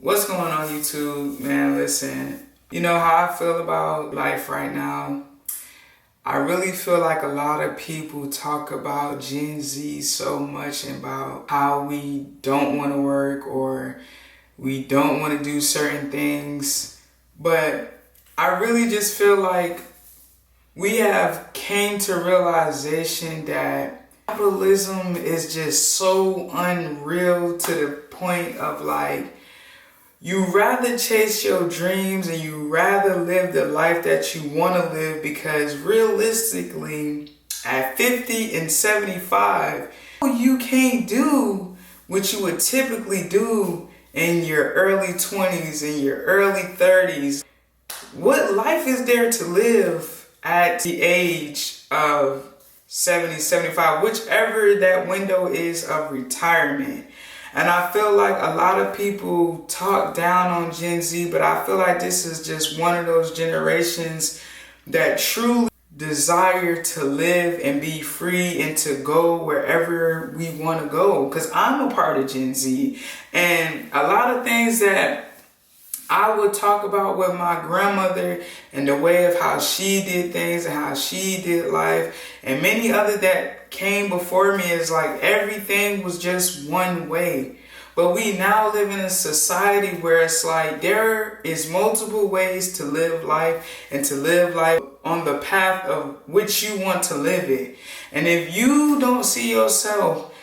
What's going on, YouTube? Man, listen, you know how I feel about life right now? I really feel like a lot of people talk about Gen Z so much about how we don't want to work or we don't want to do certain things. But I really just feel like we have came to realization that capitalism is just so unreal to the point of like, you rather chase your dreams and you rather live the life that you want to live, because realistically at 50 and 75 you can't do what you would typically do in your early 20s and your early 30s. What life is there to live at the age of 70, 75, whichever that window is of retirement? And I feel like a lot of people talk down on Gen Z, but I feel like this is just one of those generations that truly desire to live and be free and to go wherever we want to go. Because I'm a part of Gen Z, and a lot of things that I would talk about with my grandmother and the way of how she did things and how she did life, and many other that came before me, is like everything was just one way. But we now live in a society where it's like there is multiple ways to live life and to live life on the path of which you want to live it. And if you don't see yourself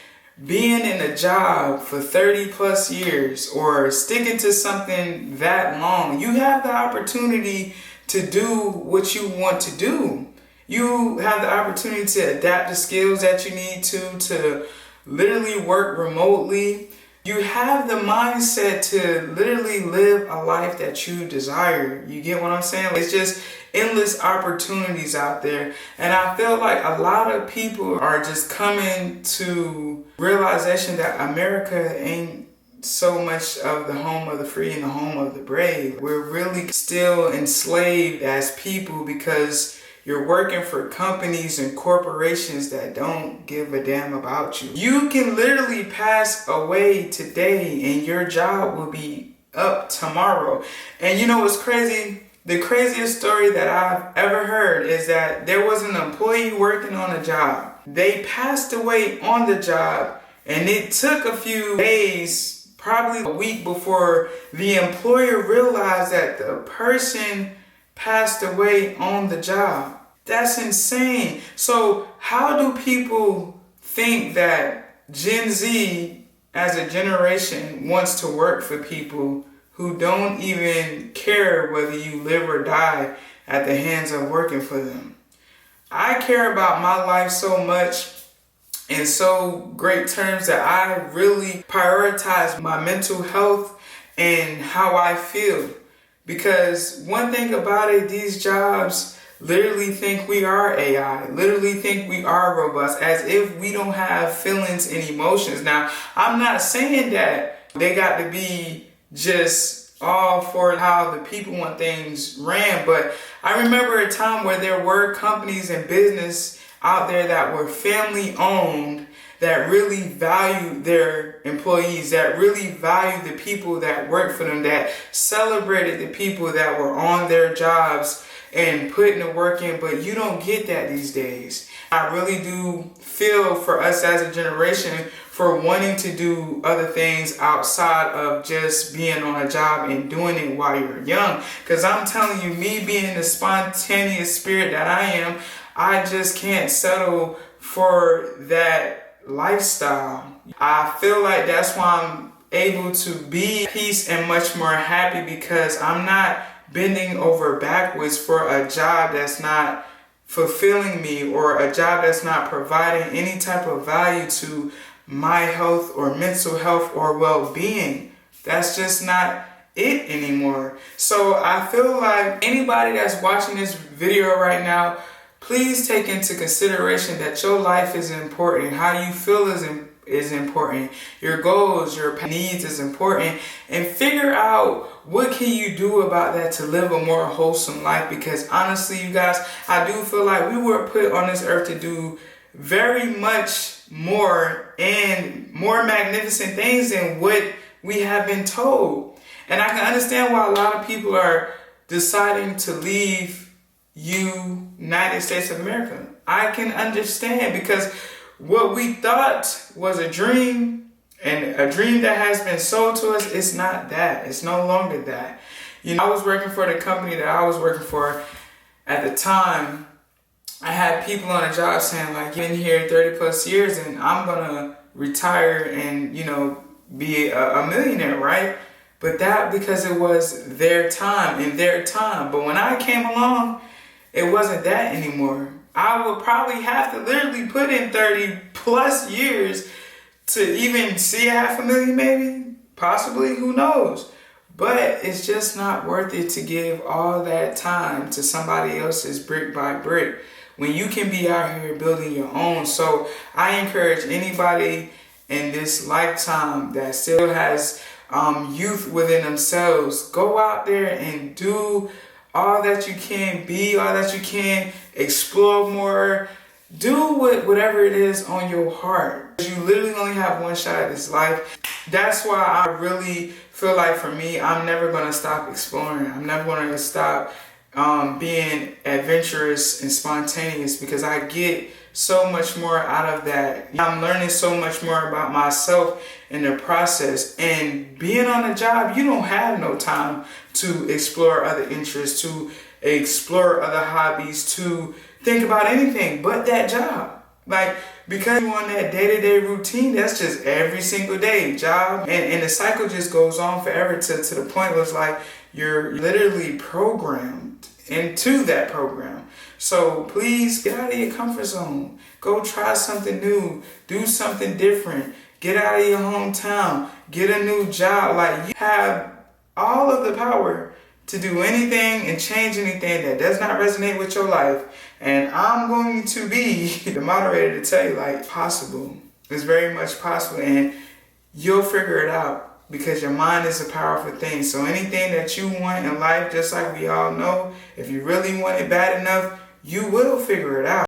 being in a job for 30 plus years or sticking to something that long, you have the opportunity to do what you want to do. You have the opportunity to adapt the skills that you need to literally work remotely. You have the mindset to literally live a life that you desire. You get what I'm saying? It's just endless opportunities out there. And I feel like a lot of people are just coming to realization that America ain't so much of the home of the free and the home of the brave. We're really still enslaved as people because you're working for companies and corporations that don't give a damn about you. You can literally pass away today and your job will be up tomorrow. And you know what's crazy? The craziest story that I've ever heard is that there was an employee working on a job. They passed away on the job, and it took a few days, probably a week, before the employer realized that the person passed away on the job. That's insane. So how do people think that Gen Z as a generation wants to work for people who don't even care whether you live or die at the hands of working for them? I care about my life so much in so great terms that I really prioritize my mental health and how I feel. Because one thing about it, these jobs literally think we are AI, literally think we are robots, as if we don't have feelings and emotions. Now, I'm not saying that they got to be just all for how the people want things ran, but I remember a time where there were companies and business out there that were family owned, that really value their employees, that really value the people that work for them, that celebrated the people that were on their jobs and putting the work in. But you don't get that these days. I really do feel for us as a generation for wanting to do other things outside of just being on a job and doing it while you're young. Because I'm telling you, me being the spontaneous spirit that I am, I just can't settle for that lifestyle. I feel like that's why I'm able to be at peace and much more happy, because I'm not bending over backwards for a job that's not fulfilling me, or a job that's not providing any type of value to my health or mental health or well-being. That's just not it anymore. So I feel like anybody that's watching this video right now, please take into consideration that your life is important. How you feel is important. Your goals, your needs is important. And figure out what can you do about that to live a more wholesome life. Because honestly, you guys, I do feel like we were put on this earth to do very much more and more magnificent things than what we have been told. And I can understand why a lot of people are deciding to leave United States of America. I can understand, because what we thought was a dream, and a dream that has been sold to us, it's not that. It's no longer that. You know, I was working for the company that I was working for at the time. I had people on the job saying, like, you've been here 30 plus years and I'm gonna retire and, you know, be a millionaire, right? But that because it was their time and their time. But when I came along, it wasn't that anymore. I would probably have to literally put in 30 plus years to even see $500,000, maybe, possibly, who knows? But it's just not worth it to give all that time to somebody else's brick by brick when you can be out here building your own. So I encourage anybody in this lifetime that still has youth within themselves, go out there and do all that you can, be all that you can, explore more, do whatever it is on your heart. You literally only have one shot at this life. That's why I really feel like, for me, I'm never going to stop exploring. I'm never going to stop being adventurous and spontaneous, because I get so much more out of that. I'm learning so much more about myself in the process. And being on the job, you don't have no time to explore other interests, to explore other hobbies, to think about anything but that job. Like, because you're on that day-to-day routine, that's just every single day job, and the cycle just goes on forever to the point where it's like you're literally programmed into that program. So please get out of your comfort zone. Go try something new. Do something different. Get out of your hometown. Get a new job. Like, you have all of the power to do anything and change anything that does not resonate with your life. And I'm going to be the moderator to tell you, like, possible. It's very much possible, and you'll figure it out, because your mind is a powerful thing. So anything that you want in life, just like we all know, if you really want it bad enough, you will figure it out.